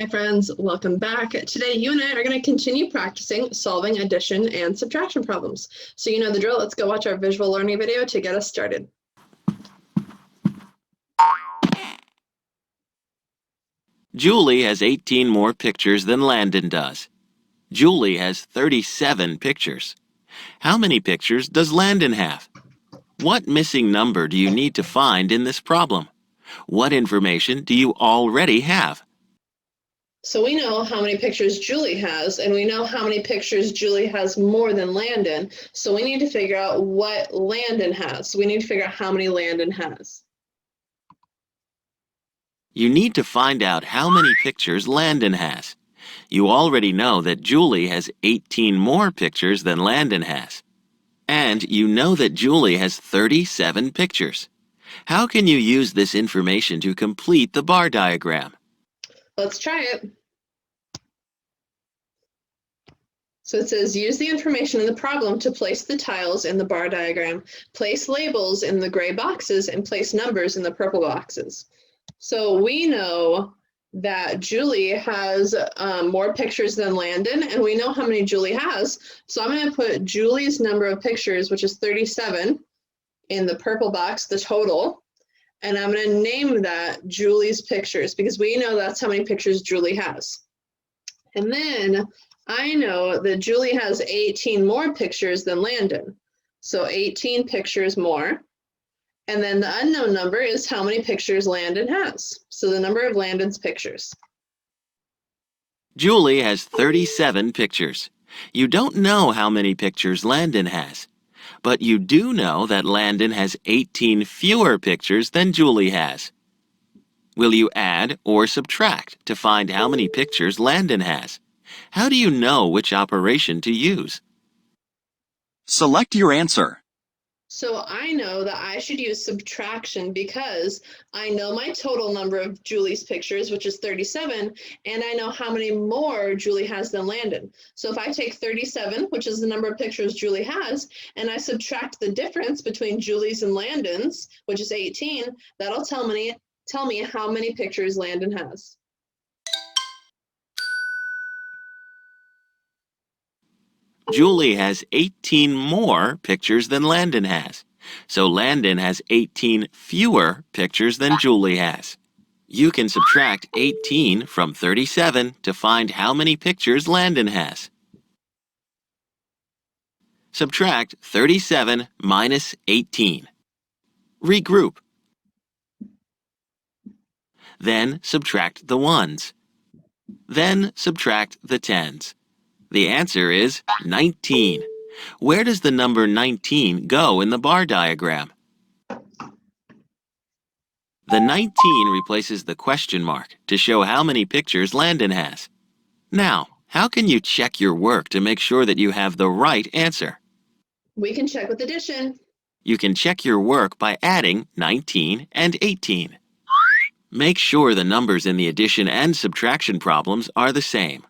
Hi friends, welcome back. Today you and I are going to continue practicing solving addition and subtraction problems. So you know the drill, let's go watch our visual learning video to get us started. Julie has 18 more pictures than Landon does. Julie has 37 pictures. How many pictures does Landon have? What missing number do you need to find in this problem? What information do you already have? So we know how many pictures Julie has, and we know how many pictures Julie has more than Landon. So we need to figure out what Landon has. So we need to figure out how many Landon has. You need to find out how many pictures Landon has. You already know that Julie has 18 more pictures than Landon has. And you know that Julie has 37 pictures. How can you use this information to complete the bar diagram? Let's try it. So it says, use the information in the problem to place the tiles in the bar diagram. Place labels in the gray boxes and place numbers in the purple boxes. So we know that Julie has more pictures than Landon, and we know how many Julie has. So I'm going to put Julie's number of pictures, which is 37, in the purple box, the total. And I'm going to name that Julie's pictures because we know that's how many pictures Julie has. And then I know that Julie has 18 more pictures than Landon. So 18 pictures more. And then the unknown number is how many pictures Landon has. So the number of Landon's pictures. Julie has 37 pictures. You don't know how many pictures Landon has. But you do know that Landon has 18 fewer pictures than Julie has. Will you add or subtract to find how many pictures Landon has? How do you know which operation to use? Select your answer. So I know that I should use subtraction because I know my total number of Julie's pictures, which is 37, and I know how many more Julie has than Landon. So if I take 37, which is the number of pictures Julie has, and I subtract the difference between Julie's and Landon's, which is 18, that'll tell me how many pictures Landon has. Julie has 18 more pictures than Landon has. So Landon has 18 fewer pictures than Julie has. You can subtract 18 from 37 to find how many pictures Landon has. Subtract 37 minus 18. Regroup. Then subtract the ones. Then subtract the tens. The answer is 19. Where does the number 19 go in the bar diagram? The 19 replaces the question mark to show how many pictures Landon has. Now, how can you check your work to make sure that you have the right answer? We can check with addition. You can check your work by adding 19 and 18. Make sure the numbers in the addition and subtraction problems are the same.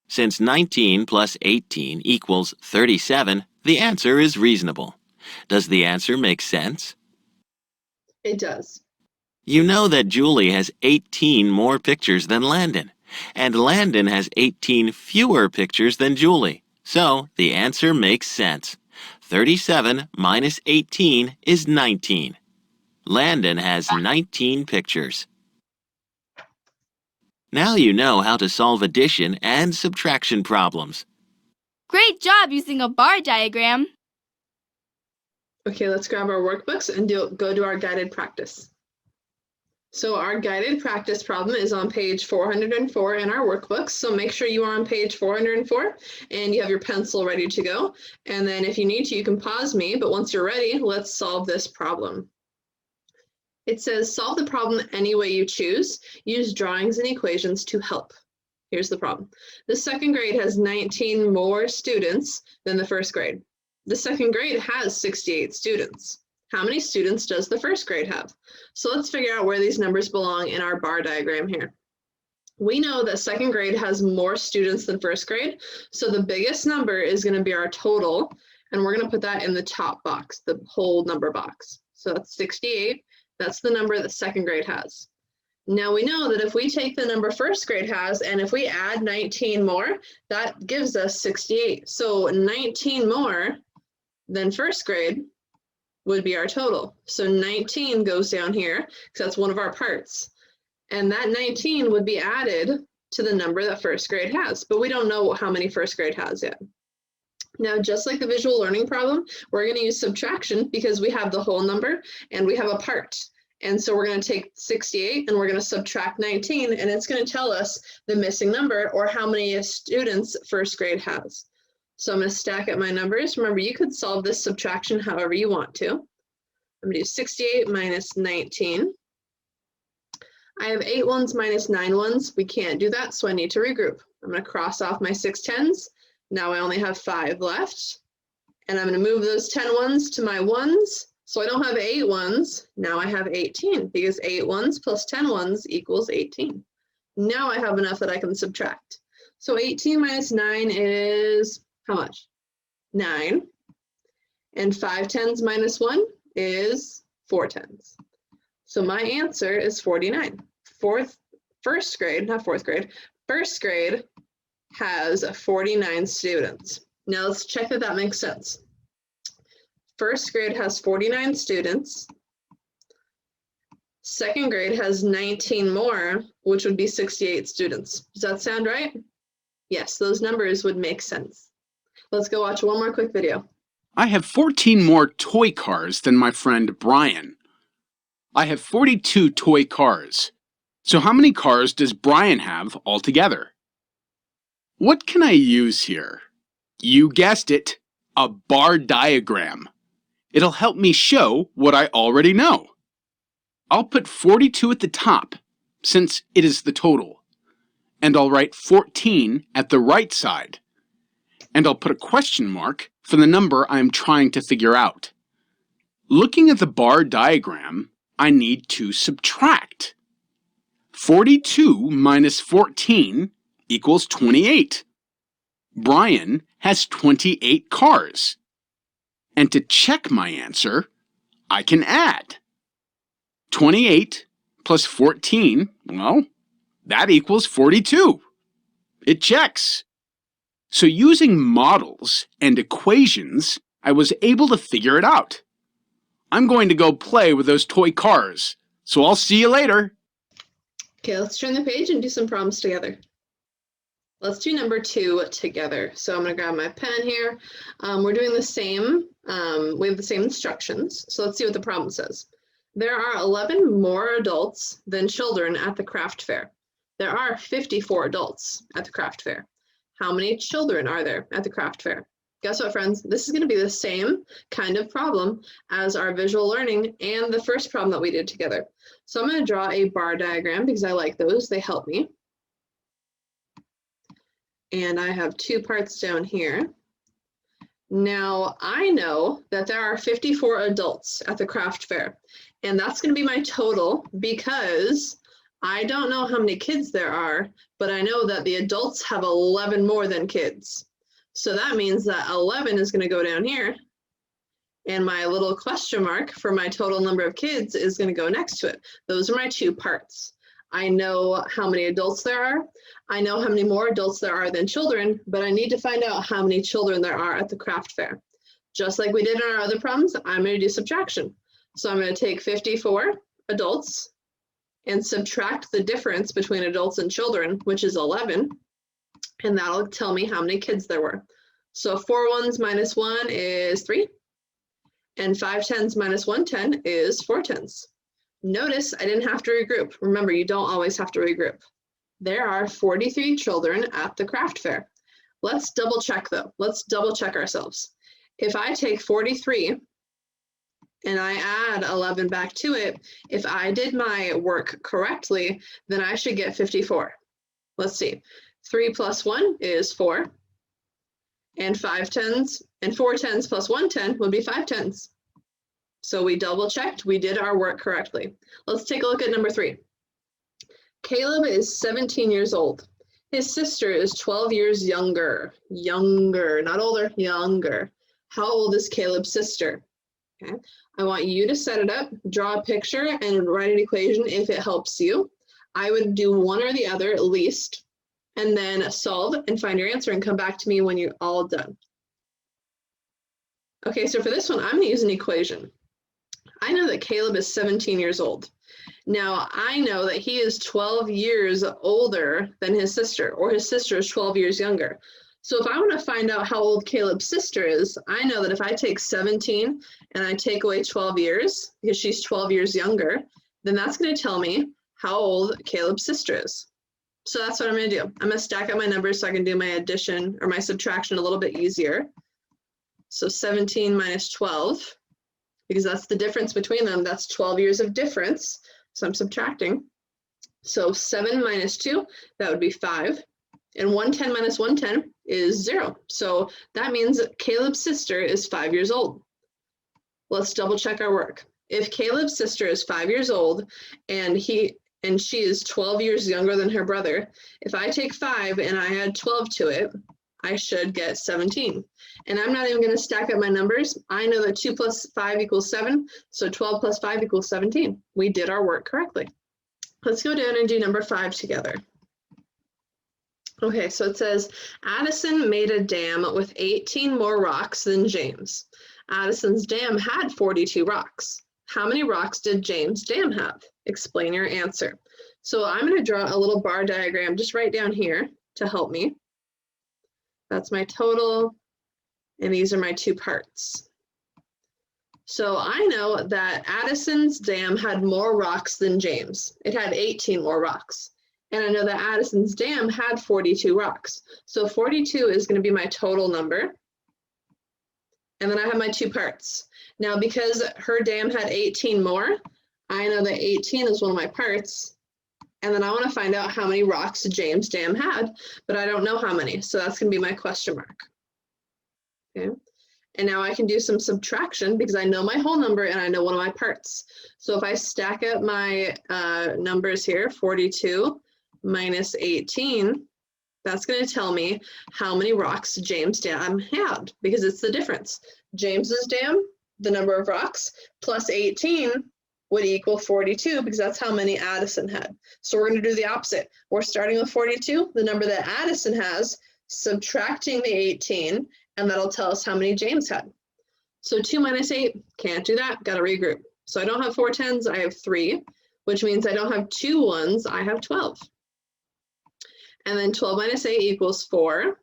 Since 19 plus 18 equals 37, the answer is reasonable. Does the answer make sense? It does. You know that Julie has 18 more pictures than Landon, and Landon has 18 fewer pictures than Julie. So the answer makes sense. 37 minus 18 is 19. Landon has 19 pictures. Now you know how to solve addition and subtraction problems. Great job using a bar diagram. Okay, let's grab our workbooks and go do our guided practice. So our guided practice problem is on page 404 in our workbooks. So make sure you are on page 404 and you have your pencil ready to go. And then if you need to, you can pause me, but once you're ready, let's solve this problem. It says, solve the problem any way you choose. Use drawings and equations to help. Here's the problem. The second grade has 19 more students than the first grade. The second grade has 68 students. How many students does the first grade have? So let's figure out where these numbers belong in our bar diagram here. We know that second grade has more students than first grade, so the biggest number is going to be our total, and we're going to put that in the top box, the whole number box. So that's 68. That's the number that second grade has. Now we know that if we take the number first grade has, and if we add 19 more, that gives us 68. So 19 more than first grade would be our total. So 19 goes down here because that's one of our parts. And that 19 would be added to the number that first grade has, but we don't know how many first grade has yet. Now, just like the visual learning problem, we're going to use subtraction because we have the whole number and we have a part. And so we're going to take 68 and we're going to subtract 19, and it's going to tell us the missing number or how many students first grade has. So I'm going to stack up my numbers. Remember, you could solve this subtraction however you want to. I'm going to do 68 minus 19. I have 8 ones minus 9 ones. We can't do that, so I need to regroup. I'm going to cross off my 6 tens. Now I only have 5 left. And I'm going to move those 10 ones to my ones. So I don't have 8 ones. Now I have 18 because 8 ones plus 10 ones equals 18. Now I have enough that I can subtract. So 18 minus 9 is how much? 9. And 5 tens minus 1 is 4 tens. So my answer is 49. First grade has 49 students. Now let's check that that makes sense. First grade has 49 students. Second grade has 19 more, which would be 68 students. Does that sound right? Yes, those numbers would make sense. Let's go watch one more quick video. I have 14 more toy cars than my friend Brian. I have 42 toy cars. So how many cars does Brian have altogether? What can I use here? You guessed it, a bar diagram. It'll help me show what I already know. I'll put 42 at the top, since it is the total. And I'll write 14 at the right side. And I'll put a question mark for the number I'm trying to figure out. Looking at the bar diagram, I need to subtract. 42 minus 14 equals 28. Brian has 28 cars. And to check my answer, I can add. 28 plus 14, well, that equals 42. It checks. So using models and equations, I was able to figure it out. I'm going to go play with those toy cars, so I'll see you later. Okay, let's turn the page and do some problems together. Let's do number 2 together. So I'm going to grab my pen here. We're doing the same, we have the same instructions. So let's see what the problem says. There are 11 more adults than children at the craft fair. There are 54 adults at the craft fair. How many children are there at the craft fair? Guess what, friends? This is going to be the same kind of problem as our visual learning and the first problem that we did together. So I'm going to draw a bar diagram because I like those. They help me. And I have 2 parts down here. Now, I know that there are 54 adults at the craft fair, and that's going to be my total because I don't know how many kids there are, but I know that the adults have 11 more than kids. So that means that 11 is going to go down here, and my little question mark for my total number of kids is going to go next to it. Those are my 2 parts. I know how many adults there are. I know how many more adults there are than children, but I need to find out how many children there are at the craft fair. Just like we did in our other problems, I'm going to do subtraction. So I'm going to take 54 adults and subtract the difference between adults and children, which is 11, and that'll tell me how many kids there were. So 4 ones minus 1 is 3, and 5 tens minus 1 10 is 4 tens. Notice I didn't have to regroup. Remember, you don't always have to regroup. There are 43 children at the craft fair. Let's double check though. Let's double check ourselves. If I take 43 and I add 11 back to it, if I did my work correctly, then I should get 54. Let's see. 3 plus 1 is 4. And 5 tens and 4 tens plus 1 10 would be 5 tens. So we double checked, we did our work correctly. Let's take a look at number 3. Caleb is 17 years old. His sister is 12 years younger. Younger, not older, younger. How old is Caleb's sister? Okay. I want you to set it up, draw a picture, and write an equation if it helps you. I would do one or the other at least, and then solve and find your answer and come back to me when you're all done. Okay, so for this one, I'm gonna use an equation. I know that Caleb is 17 years old. Now, I know that he is 12 years older than his sister, or his sister is 12 years younger. So if I want to find out how old Caleb's sister is, I know that if I take 17 and I take away 12 years, because she's 12 years younger, then that's going to tell me how old Caleb's sister is. So that's what I'm going to do. I'm going to stack up my numbers so I can do my addition or my subtraction a little bit easier. So 17 minus 12, because that's the difference between them. That's 12 years of difference. So I'm subtracting. So 7 minus 2, that would be 5. And 110 minus 110 is 0. So that means that Caleb's sister is 5 years old. Let's double check our work. If Caleb's sister is 5 years old and she is 12 years younger than her brother, if I take 5 and I add 12 to it, I should get 17. And I'm not even going to stack up my numbers. I know that 2 plus 5 equals 7, so 12 plus 5 equals 17. We did our work correctly. Let's go down and do number 5 together. Okay, so it says, Addison made a dam with 18 more rocks than James. Addison's dam had 42 rocks. How many rocks did James' dam have? Explain your answer. So I'm going to draw a little bar diagram just right down here to help me. That's my total, and these are my two parts. So I know that Addison's dam had more rocks than James. It had 18 more rocks. And I know that Addison's dam had 42 rocks. So 42 is going to be my total number. And then I have my two parts. Now, because her dam had 18 more, I know that 18 is one of my parts. And then I want to find out how many rocks James' dam had, but I don't know how many. So that's going to be my question mark. Okay. And now I can do some subtraction because I know my whole number and I know one of my parts. So if I stack up my numbers here, 42 minus 18, that's going to tell me how many rocks James' dam had, because it's the difference. James's dam, the number of rocks, plus 18 would equal 42, because that's how many Addison had. So we're going to do the opposite. We're starting with 42, the number that Addison has, subtracting the 18, and that'll tell us how many James had. So 2 minus 8, can't do that, got to regroup. So I don't have 4 tens, I have 3, which means I don't have 2 ones, I have 12. And then 12 minus 8 equals 4,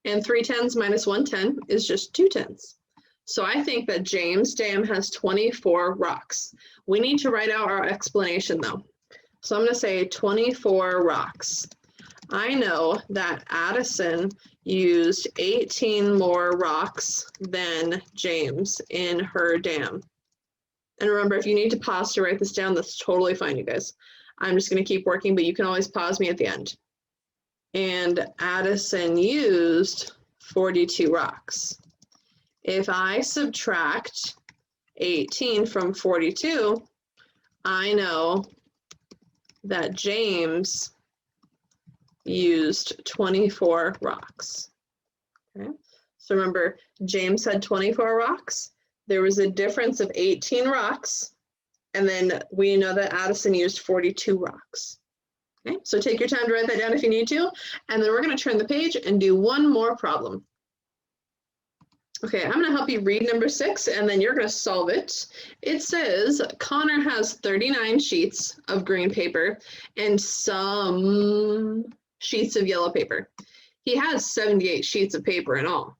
and 3 tens minus 1 10 is just 2 tens. So I think that James' dam has 24 rocks. We need to write out our explanation though. So I'm going to say 24 rocks. I know that Addison used 18 more rocks than James in her dam. And remember, if you need to pause to write this down, that's totally fine, you guys. I'm just going to keep working, but you can always pause me at the end. And Addison used 42 rocks. If I subtract 18 from 42, I know that James used 24 rocks. Okay, so remember, James had 24 rocks. There was a difference of 18 rocks, and then we know that Addison used 42 rocks. Okay, so take your time to write that down if you need to, and then we're going to turn the page and do one more problem. Okay, I'm going to help you read number 6, and then you're going to solve it. It says Connor has 39 sheets of green paper and some sheets of yellow paper. He has 78 sheets of paper in all.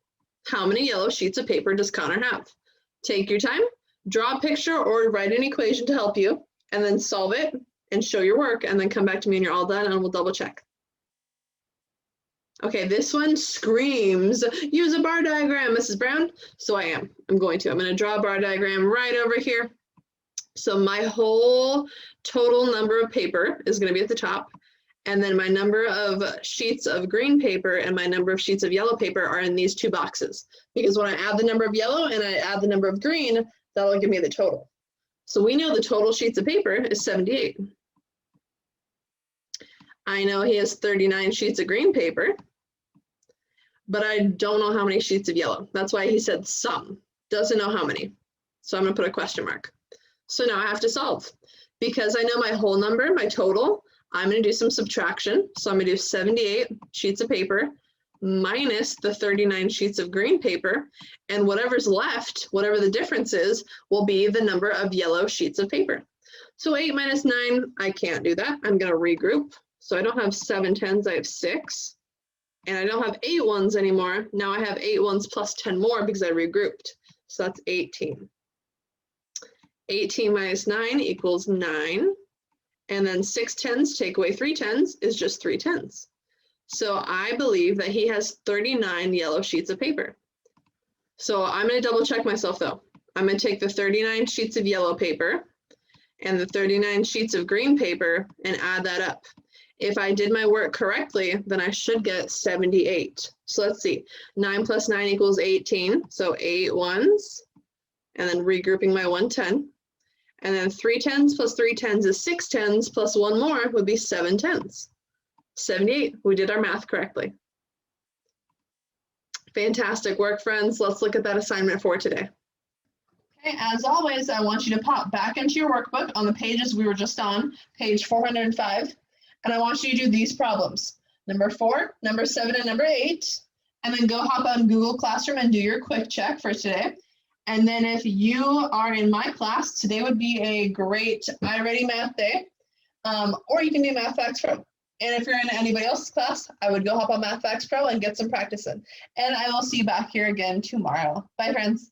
How many yellow sheets of paper does Connor have? Take your time, draw a picture or write an equation to help you, and then solve it and show your work, and then come back to me when you're all done and we'll double check. Okay, this one screams, use a bar diagram, Mrs. Brown. So I am. I'm going to draw a bar diagram right over here. So my whole total number of paper is going to be at the top. And then my number of sheets of green paper and my number of sheets of yellow paper are in these 2 boxes. Because when I add the number of yellow and I add the number of green, that'll give me the total. So we know the total sheets of paper is 78. I know he has 39 sheets of green paper, but I don't know how many sheets of yellow. That's why he said some, doesn't know how many. So I'm gonna put a question mark. So now I have to solve. Because I know my whole number, my total, I'm going to do some subtraction. So I'm going to do 78 sheets of paper minus the 39 sheets of green paper. And whatever's left, whatever the difference is, will be the number of yellow sheets of paper. So 8 minus 9, I can't do that. I'm going to regroup. So I don't have 7 tens, I have 6. And I don't have 8 ones anymore. Now I have 8 ones plus 10 more because I regrouped. So that's 18. 18 minus 9 equals 9. And then 6 tens take away 3 tens is just 3 tens. So I believe that he has 39 yellow sheets of paper. So I'm going to double check myself though. I'm going to take the 39 sheets of yellow paper and the 39 sheets of green paper and add that up. If I did my work correctly, then I should get 78. So let's see, 9 plus 9 equals 18. So 8 ones, and then regrouping my 1 10. And then 3 tens plus 3 tens is 6 tens plus 1 more would be 7 tens. 78, we did our math correctly. Fantastic work, friends. Let's look at that assignment for today. Okay, as always, I want you to pop back into your workbook on the pages we were just on, page 405. And I want you to do these problems, number 4, number 7, and number 8, and then go hop on Google Classroom and do your quick check for today. And then if you are in my class, today would be a great iReady math day, or you can do Math Facts Pro. And if you're in anybody else's class, I would go hop on Math Facts Pro and get some practice in. And I will see you back here again tomorrow. Bye, friends.